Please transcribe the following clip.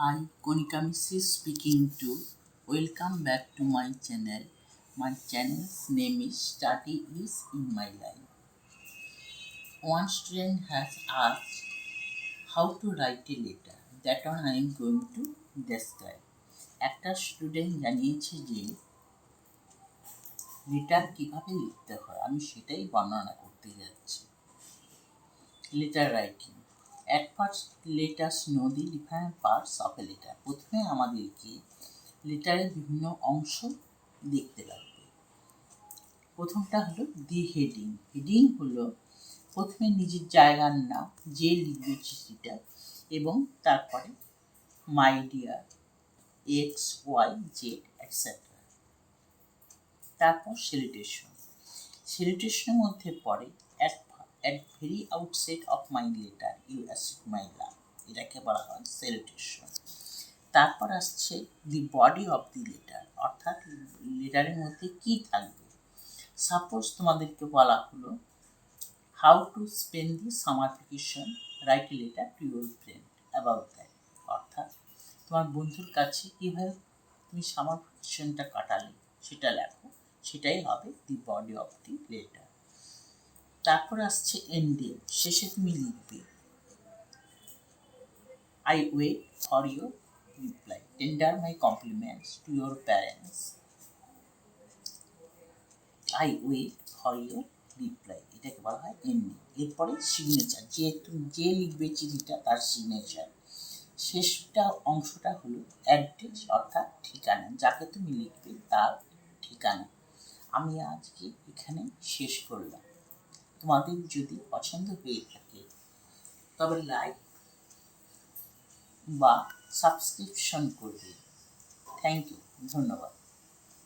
Hi, Konika Missi speaking to. Welcome back to my channel. My channel's name is Study is in My Life. One student has asked how to write a letter. That one I am going to describe. একটা student জানিয়েছে যে letter কিভাবে লিখতে হয়, আমি সেটাই বর্ণনা করতে যাচ্ছি। Letter writing. At first, let us know the different parts of a letter. প্রথমে আমাদেরকে লেটারের বিভিন্ন অংশ দেখতে লাগবে। প্রথমটা হলো দি হেডিং। হেডিং হলো প্রথমে নিজের জায়গার নাম, যে লিখবে চিঠিটা, এবং তারপরে my dear, X Y Z etcetera. তারপর সেলিটেশন। সেলিটেশনের মধ্যে পড়ে at very outset of my letter you accept my love, এটাকে বলা হয় সেলিটেশন। তারপর আসছে দি বডি অফ দি লেটার, অর্থাৎ লেটারের মধ্যে কি থাকবে। সাপোজ তোমাদেরকে বলা হলো how to spend the summer vacation, write a letter to your friend about that, অর্থাৎ তোমার বন্ধুর কাছে কীভাবে তুমি সামার ভ্যাকেশনটা কাটালে সেটা লেখো, সেটাই হবে দি বডি অফ দি লেটার। তারপর আসছে এন্ডিং, শেষে তুমি লিখবে I wait for your reply. Tender my compliments to your parents. I wait for your reply. এটাকে বলা হয় এন্ডিং। এরপরে সিগনেচার, যে লিখবে চিঠিটা তার সিগনেচার। শেষটা অংশটা হলো অ্যাড্রেস, অর্থাৎ ঠিকানা, যাকে তুমি লিখবে তার ঠিকানা। আমি আজকে এখানে শেষ করলাম। তোমাদের যদি পছন্দ হয়ে থাকে তবে লাইক বা সাবস্ক্রিপশন করবে। থ্যাংক ইউ, ধন্যবাদ।